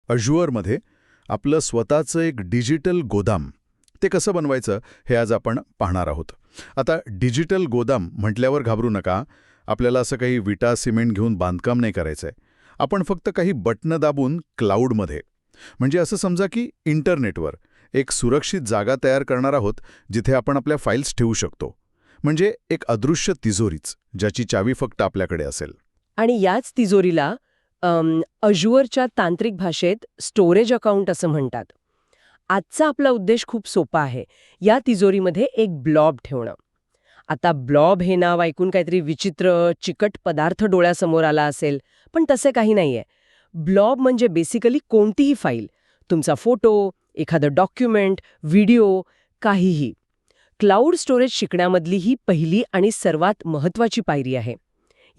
अझुअरमध्ये आपलं स्वतःचं एक डिजिटल गोदाम ते कसं बनवायचं हे आज आपण पाहणार आहोत. आता डिजिटल गोदाम म्हटल्यावर घाबरू नका. आपल्याला असं काही विटा सिमेंट घेऊन बांधकाम नाही करायचंय. आपण फक्त काही बटणं दाबून क्लाउडमध्ये, म्हणजे असं समजा की इंटरनेटवर एक सुरक्षित जागा तयार करणार आहोत जिथे आपण आपल्या फाईल्स ठेवू शकतो. म्हणजे एक अदृश्य तिजोरीच, ज्याची चावी फक्त आपल्याकडे असेल. आणि याच तिजोरीला अझुअरच्या तांत्रिक भाषेत स्टोरेज अकाउंट असं म्हणतात. आजचा आपला उद्देश खूप सोपा आहे. या तिजोरीमध्ये एक ब्लॉब ठेवणं. आता ब्लॉब हे नाव ऐकून काहीतरी विचित्र चिकट पदार्थ डोळ्यासमोर आला असेल, पण तसे काही नाहीये. ब्लॉब म्हणजे बेसिकली कोणतीही फाईल, तुमचा फोटो, एखादं डॉक्युमेंट, व्हिडिओ, काहीही. क्लाउड स्टोरेज शिकण्यामधली ही पहिली आणि सर्वात महत्त्वाची पायरी आहे.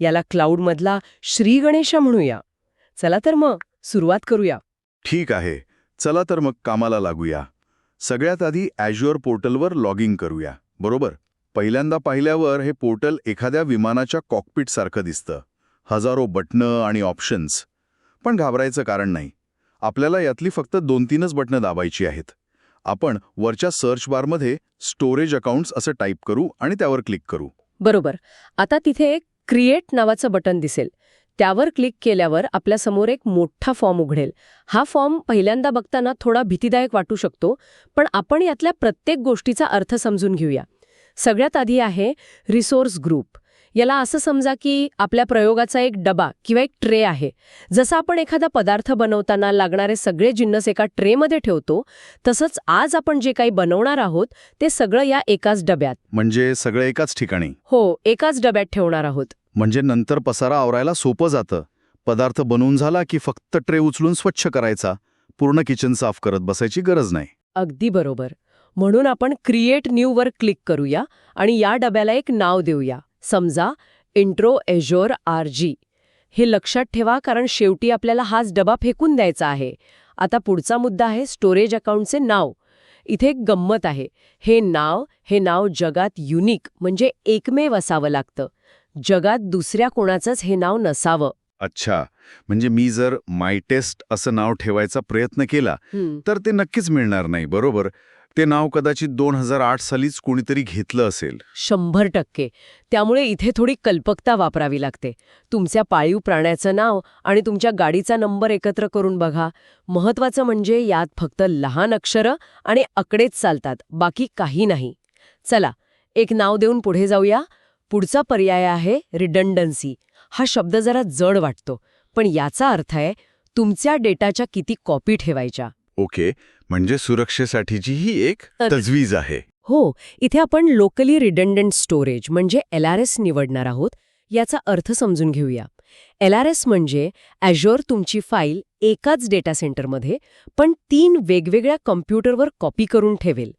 याला क्लाउडमधला श्री गणेशा म्हणूया. चला तर मग सुरुवात करूया. ठीक आहे, चला तर मग कामाला लागूया. सगळ्यात आधी ॲझ्युअर पोर्टलवर लॉगिंग करूया, बरोबर? पहिल्यांदा पाहिल्यावर हे पोर्टल एखाद्या विमानाच्या कॉकपिटसारखं दिसतं. हजारो बटणं आणि ऑप्शन्स. पण घाबरायचं कारण नाही. आपल्याला यातली फक्त 2-3च बटणं दाबायची आहेत. आपण वरच्या सर्च बारमध्ये स्टोरेज अकाउंट्स असं टाईप करू आणि त्यावर क्लिक करू. बरोबर. आता तिथे एक क्रिएट नावाचं बटन दिसेल. त्यावर क्लिक केल्यावर आपल्यासमोर एक मोठा फॉर्म उघडेल. हा फॉर्म पहिल्यांदा बघताना थोडा भीतीदायक वाटू शकतो, पण आपण यातल्या प्रत्येक गोष्टीचा अर्थ समजून घेऊया. सगळ्यात आधी आहे रिसोर्स ग्रुप. याला असं समजा की आपल्या प्रयोगाचा एक डबा किंवा एक ट्रे आहे. जसं आपण एखादा पदार्थ बनवताना लागणारे सगळे जिन्नस एका ट्रेमध्ये ठेवतो, तसंच आज आपण जे काही बनवणार आहोत ते सगळं या एकाच डब्यात. म्हणजे सगळं एकाच ठिकाणी? हो, एकाच डब्यात ठेवणार आहोत. म्हणजे नंतर पसारा आवरायला सोपं जातं. पदार्थ बनवून झाला की फक्त ट्रे उचलून स्वच्छ करायचा. पूर्ण किचन साफ करत बसायची गरज नाही. अगदी बरोबर. म्हणून आपण क्रिएट न्यूवर क्लिक करूया आणि या डब्याला एक नाव देऊया. समजा इंट्रो ॲझ्युअर RG. हे लक्षात ठेवा, कारण शेवटी आपल्याला हाच डबा फेकून द्यायचा आहे. आता पुढचा मुद्दा आहे स्टोरेज अकाउंटचे नाव. इथे एक गंमत आहे. हे नाव जगात युनिक म्हणजे एकमेव असावं लागतं. जगात दुसऱ्या कोणाचंच हे नाव नसावं. अच्छा, म्हणजे मी जर माय टेस्ट असं नाव ठेवायचा प्रयत्न केला तर ते नक्कीच मिळणार नाही, बरोबर? ते नाव कदाचित 2008 सालीच कोणीतरी घेतलं असेल. 100%. त्यामुळे इथे थोडी कल्पकता वापरावी लागते. तुमच्या पाळीव प्राण्याचं नाव आणि तुमच्या गाडीचा नंबर एकत्र करून बघा. महत्वाचं म्हणजे यात फक्त लहान अक्षरं आणि आकडेच चालतात, बाकी काही नाही. चला, एक नाव देऊन पुढे जाऊया. पुढचा पर्याय आहे रिडंडन्सी. हा शब्द जरा जड वाटतो, पण याचा अर्थ आहे तुमच्या डेटाच्या किती कॉपी ठेवायच्या. ओके, म्हणजे सुरक्षेसाठीची ही एक तजवीज आहे. हो, इथे आपण लोकली रिडंडंट स्टोरेज म्हणजे LRS निवडणार आहोत. याचा अर्थ समजून घेऊया. LRS म्हणजे ॲझ्युअर तुमची फाईल एकाच डेटा सेंटरमध्ये पण 3 वेगवेगळ्या कॉम्प्युटरवर कॉपी करून ठेवेल.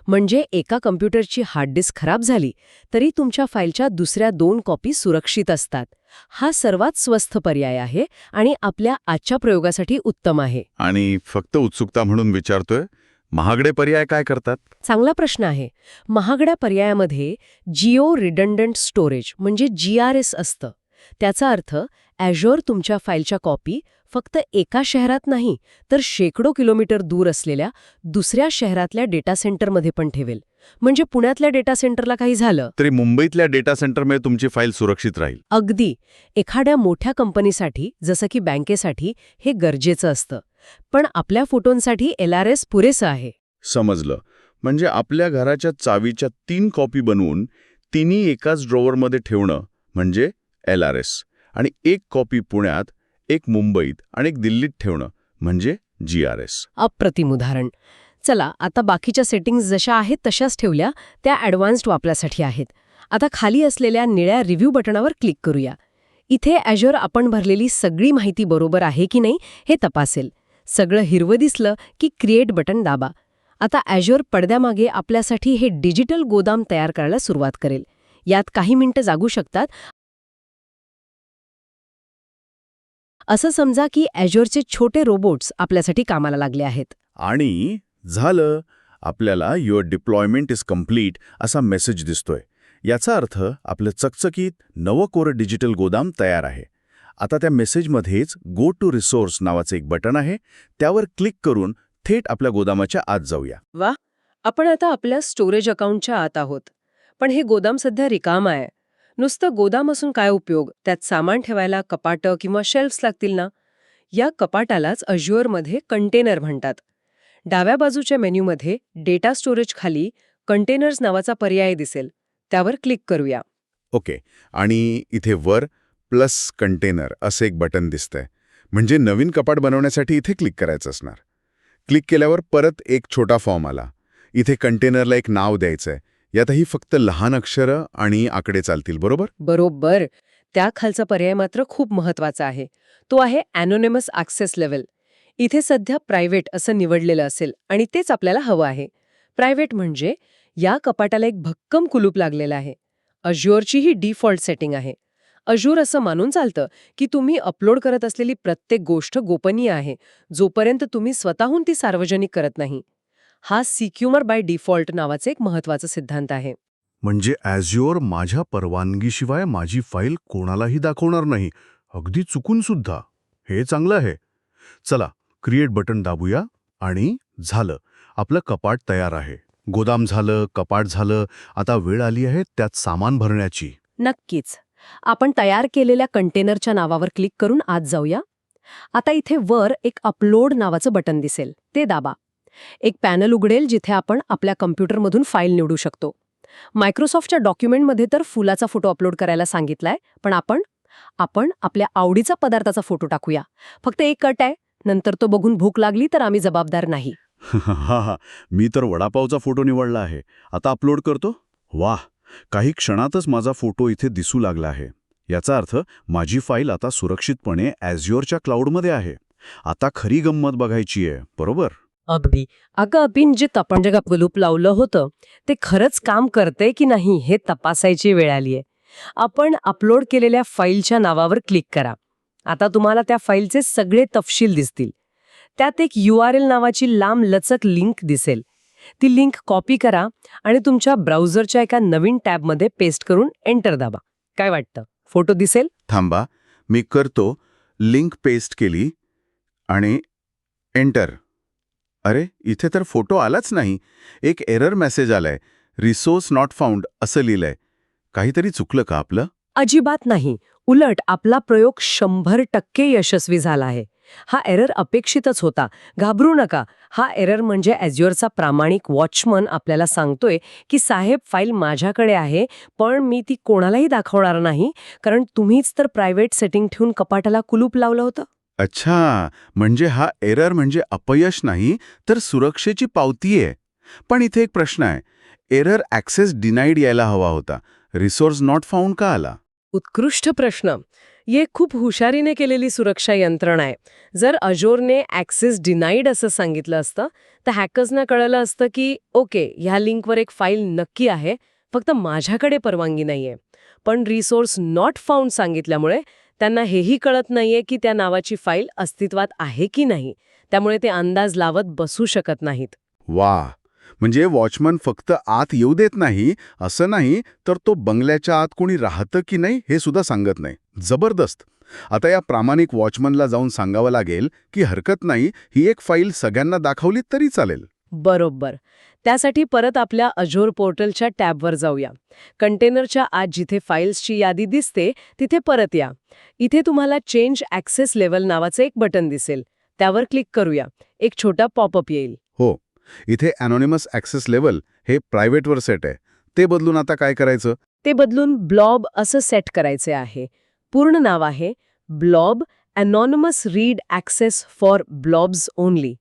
म्हणजे एका कॉम्प्युटरची हार्ड डिस्क खराब झाली तरी तुमच्या फाईलच्या दुसऱ्या 2 कॉपी सुरक्षित असतात. हा सर्वात स्वस्त पर्याय आहे आणि आपल्या आजच्या प्रयोगासाठी उत्तम आहे. आणि फक्त उत्सुकता म्हणून विचारतोय, महागडे पर्याय काय करतात? चांगला प्रश्न आहे. महागड्या पर्यायामध्ये जिओ रिडंडंट स्टोरेज म्हणजे GRS असतं. त्याचा अर्थ ॲझ्युअर तुमच्या फाईलच्या कॉपी फक्त एका शहरात नाही तर शेकडो किलोमीटर दूर असलेल्या दुसऱ्या शहरातल्या डेटा सेंटरमध्ये पण ठेवेल. म्हणजे पुण्यातल्या डेटा सेंटरला काही झालं तरी मुंबईतल्या डेटा सेंटरमध्ये तुमची फाईल सुरक्षित राहील. अगदी. एखाद्या मोठ्या कंपनीसाठी जसं की बँकेसाठी हे गरजेचं असतं, पण आपल्या फोटोंसाठी LRS पुरेसं आहे. समजलं. म्हणजे आपल्या घराच्या चावीच्या 3 कॉपी बनवून तिन्ही एकाच ड्रॉवरमध्ये ठेवणं म्हणजे LRS, आणि एक कॉपी पुण्यात, एक मुंबईत आणि एक दिल्लीत ठेवणं म्हणजे GRS. अप्रतिम उदाहरण. चला, आता बाकीच्या सेटिंग्ज जशा आहेत तशाच ठेवल्या, त्या ॲडव्हान्स्ड वापरासाठी आहेत. आता खाली असलेल्या निळ्या रिव्ह्यू बटणावर क्लिक करूया. इथे ॲझ्युअर आपण भरलेली सगळी माहिती बरोबर आहे की नाही हे तपासेल. सगळं हिरवं दिसलं की क्रिएट बटन दाबा. आता ॲझ्युअर पडद्यामागे आपल्यासाठी हे डिजिटल गोदाम तयार करायला सुरुवात करेल. यात काही मिनिटं जागू शकतात. असं समजा की ॲझ्युअरचे छोटे रोबोट्स आपल्यासाठी कामाला लागले आहेत. आणि झालं, आपल्याला युअर डिप्लॉयमेंट इज कम्प्लीट असा मेसेज दिसतोय. याचा अर्थ आपलं चकचकीत नवं कोरं डिजिटल गोदाम तयार आहे. आता त्या मेसेजमध्येच गो टू रिसोर्स नावाचं एक बटन आहे. त्यावर क्लिक करून थेट आपल्या गोदामाच्या आत जाऊया. वा, आपण आता आपल्या स्टोरेज अकाउंटच्या आत आहोत. पण हे गोदाम सध्या रिकाम आहे. नुसतं गोदाम असून काय उपयोग? त्यात सामान ठेवायला कपाटं किंवा शेल्फ्स लागतील ना? या कपाटालाच अज्युअरमध्ये कंटेनर म्हणतात. डाव्या बाजूच्या मेन्यूमध्ये डेटा स्टोरेज खाली कंटेनर्स नावाचा पर्याय दिसेल. त्यावर क्लिक करूया. ओके. आणि इथे वर प्लस कंटेनर असं एक बटन दिसतंय. म्हणजे नवीन कपाट बनवण्यासाठी इथे क्लिक करायचं असणार. क्लिक केल्यावर परत एक छोटा फॉर्म आला. इथे कंटेनरला एक नाव द्यायचंय. यातही फक्त लहान अक्षरं आणि आकडे चालतील, बरोबर? बरोबर. त्या खालचा पर्याय मात्र खूप महत्वाचा आहे. तो आहे अॅनोनिमस ॲक्सेस लेव्हल. इथे सध्या प्रायव्हेट असं निवडलेलं असेल आणि तेच आपल्याला हवं आहे. प्रायव्हेट म्हणजे या कपाटाला एक भक्कम कुलूप लागलेलं आहे. अज्युअरची ही डिफॉल्ट सेटिंग आहे. अज्युअर असं मानून चालतं की तुम्ही अपलोड करत असलेली प्रत्येक गोष्ट गोपनीय आहे, जोपर्यंत तुम्ही स्वतःहून ती सार्वजनिक करत नाही. हा सिक्युअर बाय डिफॉल्ट नावाचा एक महत्वाचा सिद्धांत आहे. म्हणजे ॲज्युअर माझ्या परवानगीशिवाय माझी फाईल कोणालाही दाखवणार नाही, अगदी चुकून सुद्धा. हे चांगलं आहे. चला, क्रिएट बटन दाबूया आणि झालं, आपलं कपाट तयार आहे. गोदाम झालं, कपाट झालं. आता वेळ आली आहे त्यात सामान भरण्याची. नक्कीच. आपण तयार केलेल्या कंटेनरच्या नावावर क्लिक करून आत जाऊया. आता इथे वर एक अपलोड नावाचं बटन दिसेल. ते दाबा. एक पॅनल उघडेल जिथे आपण आपल्या कम्प्युटरमधून फाईल निवडू शकतो. मायक्रोसॉफ्टच्या डॉक्युमेंटमध्ये तर फुलाचा फोटो अपलोड करायला सांगितलाय, पण आपण आपल्या आवडीचा पदार्थाचा फोटो टाकूया. फक्त एक अट आहे, नंतर तो बघून भूक लागली तर आम्ही जबाबदार नाही. हा, मी तर वडापावचा फोटो निवडला आहे. आता अपलोड करतो. वाह, काही क्षणातच माझा फोटो इथे दिसू लागला आहे. याचा अर्थ माझी फाईल आता सुरक्षितपणे ॲज्युअरच्या क्लाउडमध्ये आहे. आता खरी गंमत बघायची आहे, बरोबर? अगदी. अगं अपिन, जे आपण जे कुलूप लावलं होतं ते खरंच काम करतंय की नाही हे तपासायची वेळ आलीये. आपण अपलोड केलेल्या फाईलच्या नावावर क्लिक करा. आता तुम्हाला त्या फाईलचे सगळे तपशील दिसतील. त्यात एक URL नावाची लांब लचक लिंक दिसेल. ती लिंक कॉपी करा आणि तुमच्या ब्राउझरच्या एका नवीन टॅबमध्ये पेस्ट करून एंटर दाबा. काय वाटतं? फोटो दिसेल? थांबा, मी करतो. लिंक पेस्ट केली आणि एंटर. अरे, इथे तर फोटो आलाच नाही. एक एरर मेसेज आलाय. रिसोर्स नॉट फाउंड असं लिहिलंय. काहीतरी चुकलं का आपलं? अजिबात नाही. उलट आपला प्रयोग 100% यशस्वी झाला आहे. हा एरर अपेक्षितच होता. घाबरू नका. हा एरर म्हणजे ॲज्युअरचा प्रामाणिक वॉचमन आपल्याला सांगतोय की साहेब, फाईल माझ्याकडे आहे, पण मी ती कोणालाही दाखवणार नाही, कारण तुम्हीच तर प्रायव्हेट सेटिंग ठेवून कपाटाला कुलूप लावलं होतं. अच्छा, म्हणजे हा एरर म्हणजे अपयश नाही, तर सुरक्षेची पावती आहे. पण इथे एक प्रश्न आहे. एरर ॲक्सेस डिनाईड यायला हवा होता. रिसोर्स नॉट फाउंड का आला? उत्कृष्ट प्रश्न. ही खूप हुशारीने केलेली सुरक्षा यंत्रणा आहे. जर अज्युअरने ॲक्सेस डिनाईड असं सांगितलं असतं तर हॅकर्सना कळलं असतं की ओके, ह्या लिंकवर एक फाईल नक्की आहे, फक्त माझ्याकडे परवानगी नाहीये. पण रिसोर्स नॉट फाउंड सांगितल्यामुळे त्यांना हेही कळत नाहीये की त्या नावाची फाईल अस्तित्वात आहे की नाही. त्यामुळे ते अंदाज लावत बसू शकत नाहीत. वा, म्हणजे वॉचमन फक्त आत येऊ देत नाही असं नाही, तर तो बंगल्याच्या आत कोणी राहतं की नाही हे सुद्धा सांगत नाही. जबरदस्त. आता या प्रामाणिक वॉचमनला जाऊन सांगावं लागेल की हरकत नाही, ही एक फाईल सगळ्यांना दाखवली तरी चालेल. बरोबर. त्यासाठी परत आपल्या अज्युअर पोर्टलच्या टॅबवर जाऊया. कंटेनरच्या आत जिथे फाईल्सची यादी दिसते तिथे परत या. इथे तुम्हाला चेंज ॲक्सेस लेव्हल नावाचं एक बटन दिसेल. त्यावर क्लिक करूया. एक छोटा पॉपअप येईल. हो, इथे अॅनोनिमस ॲक्सेस लेव्हल हे प्रायव्हेटवर सेट आहे. ते बदलून आता काय करायचं? ते बदलून ब्लॉब असं सेट करायचे आहे. पूर्ण नाव आहे blob anonymous read access for blobs only.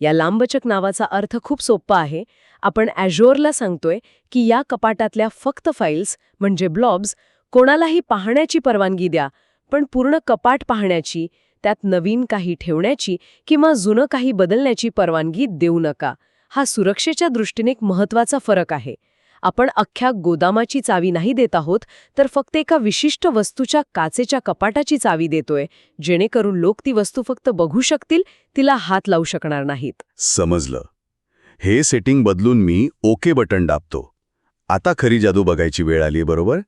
या लांबचक नावाचा अर्थ खूप सोपा आहे. आपण ॲज्युअरला सांगतोय की या कपाटातल्या फक्त फाईल्स म्हणजे ब्लॉब्स कोणालाही पाहण्याची परवानगी द्या, पण पूर्ण कपाट पाहण्याची, त्यात नवीन काही ठेवण्याची किंवा जुनं काही बदलण्याची परवानगी देऊ नका. हा सुरक्षेच्या दृष्टीने एक महत्त्वाचा फरक आहे. आपण अख्ख्या गोदामाची चावी नाही देत आहोत, तर फक्त एका विशिष्ट वस्तूच्या काचेच्या कपाटाची चावी देतोय, जेणेकरून लोक ती वस्तू फक्त बघू शकतील, तिला हात लावू शकणार नाहीत. समजलं. हे सेटिंग बदलून मी ओके बटन दाबतो. आता खरी जादू बघायची वेळ आली, बरोबर?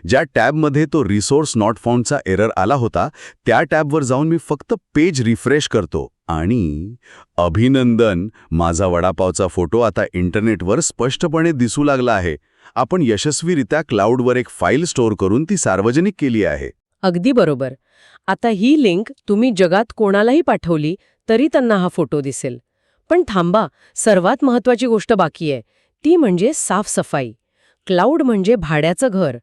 ज्या टॅबमध्ये तो रिसोर्स नॉट फाउंडचा एरर आला होता त्या टॅबवर जाऊन मी फक्त पेज रिफ्रेश करतो आणि अभिनंदन, माझा वडापावचा फोटो आता इंटरनेटवर स्पष्टपणे दिसू लागला आहे. आपण यशस्वीरित्या क्लाउडवर एक फाईल स्टोअर करून ती सार्वजनिक केली आहे. अगदी बरोबर. आता ही लिंक तुम्ही जगात कोणालाही पाठवली तरी त्यांना हा फोटो दिसेल. पण थांबा, सर्वात महत्वाची गोष्ट बाकी आहे, ती म्हणजे साफसफाई. क्लाउड म्हणजे भाड्याचं घर.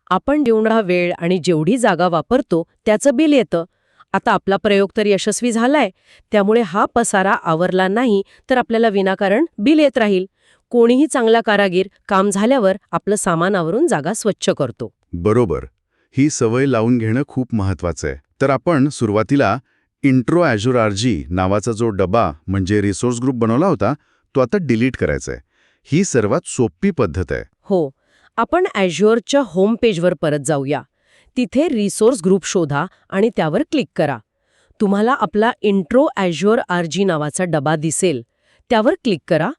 आपण जेवढा वेळ आणि जेवढी जागा वापरतो त्याचं बिल येतं. आता आपला प्रयोग तर यशस्वी झालाय, त्यामुळे हा पसारा आवरला नाही तर आपल्याला विनाकारण बिल येत राहील. कोणीही चांगला कारागीर काम झाल्यावर आपलं सामान आवरून जागा स्वच्छ करतो. बरोबर. ही सवय लावून घेणं खूप महत्वाचं आहे. तर आपण सुरुवातीला इंट्रो ॲझ्युर आरजी नावाचा जो डबा म्हणजे रिसोर्स ग्रुप बनवला होता तो आता डिलीट करायचा आहे. ही सर्वात सोपी पद्धत आहे. हो, आपण ॲझ्युअरच्या होम पेजवर परत जाऊया. तिथे रिसोर्स ग्रुप शोधा आणि त्यावर क्लिक करा. तुम्हाला आपला इंट्रो ॲझ्युअर आरजी नावाचा डबा दिसेल. त्यावर क्लिक करा.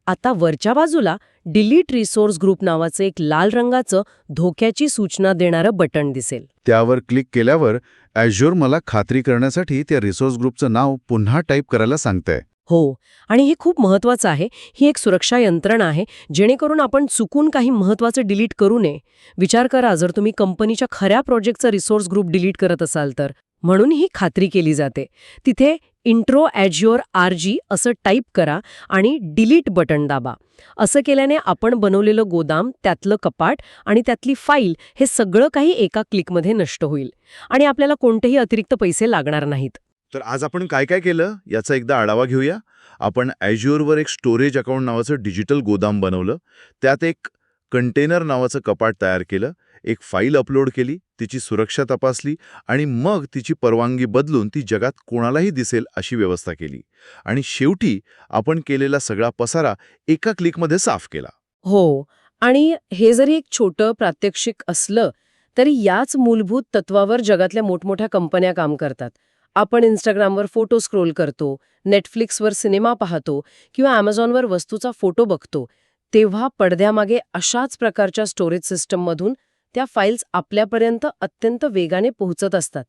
आता वरच्या बाजूला डिलीट रिसोर्स ग्रुप नावाचं एक लाल रंगाचं धोक्याची सूचना देणारं बटण दिसेल. त्यावर क्लिक केल्यावर ॲझ्युअर मला खात्री करण्यासाठी त्या रिसोर्स ग्रुपचं नाव पुन्हा टाईप करायला सांगतंय. हो, आणि हे खूप महत्वाचं आहे. ही एक सुरक्षा यंत्रणा आहे जेणेकरून आपण चुकून काही महत्वाचं डिलीट करू नये. विचार करा, जर तुम्ही कंपनीच्या खऱ्या प्रोजेक्टचा रिसोर्स ग्रुप डिलीट करत असाल तर. म्हणून ही खात्री केली जाते. तिथे इंट्रो ॲझ्युअर आरजी असं टाईप करा आणि डिलीट बटन दाबा. असं केल्याने आपण बनवलेलं गोदाम, त्यातलं कपाट आणि त्यातली फाईल हे सगळं काही एका क्लिकमध्ये नष्ट होईल आणि आपल्याला कोणतेही अतिरिक्त पैसे लागणार नाहीत. तर आज आपण काय काय केलं याचा एकदा आढावा घेऊया. आपण ॲझ्युअरवर एक स्टोरेज अकाउंट नावाचं डिजिटल गोदाम बनवलं. त्यात एक कंटेनर नावाचं कपाट तयार केलं. एक फाईल अपलोड केली, तिची सुरक्षा तपासली आणि मग तिची परवानगी बदलून ती जगात कोणालाही दिसेल अशी व्यवस्था केली. आणि शेवटी आपण केलेला सगळा पसारा एका क्लिकमध्ये साफ केला. हो, आणि हे जरी एक छोटं प्रात्यक्षिक असलं तरी याच मूलभूत तत्वावर जगातल्या मोठमोठ्या कंपन्या काम करतात. आपण इंस्टाग्रामवर फोटो स्क्रोल करतो, नेटफ्लिक्सवर सिनेमा पाहतो किंवा अॅमेझॉनवर वस्तूचा फोटो बघतो, तेव्हा पडद्यामागे अशाच प्रकारच्या स्टोरेज सिस्टममधून त्या फाईल्स आपल्यापर्यंत अत्यंत वेगाने पोहोचत असतात.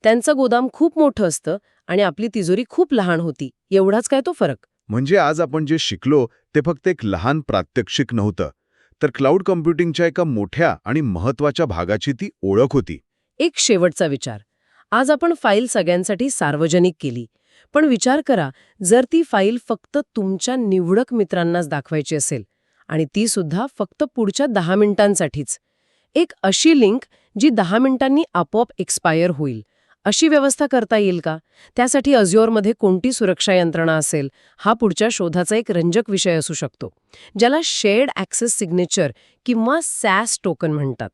त्यांचं गोदाम खूप मोठं असतं आणि आपली तिजोरी खूप लहान होती. एवढाच काय तो फरक. म्हणजे आज आपण जे शिकलो ते फक्त एक लहान प्रात्यक्षिक नव्हतं, तर क्लाउड कम्प्युटिंगच्या एका मोठ्या आणि महत्वाच्या भागाची ती ओळख होती. एक शेवटचा विचार. आज आपण फाईल सगळ्यांसाठी सार्वजनिक केली. पण विचार करा, जर ती फाईल फक्त तुमच्या निवडक मित्रांनाच दाखवायची असेल आणि ती सुद्धा फक्त पुढच्या 10 मिनिटांसाठीच. एक अशी लिंक जी 10 मिनिटांनी आपोआप एक्सपायर होईल, अशी व्यवस्था करता येईल का? त्यासाठी अझ्युअरमध्ये कोणती सुरक्षा यंत्रणा असेल, हा पुढच्या शोधाचा एक रंजक विषय असू शकतो, ज्याला शेअर्ड ॲक्सेस सिग्नेचर किंवा सॅस टोकन म्हणतात.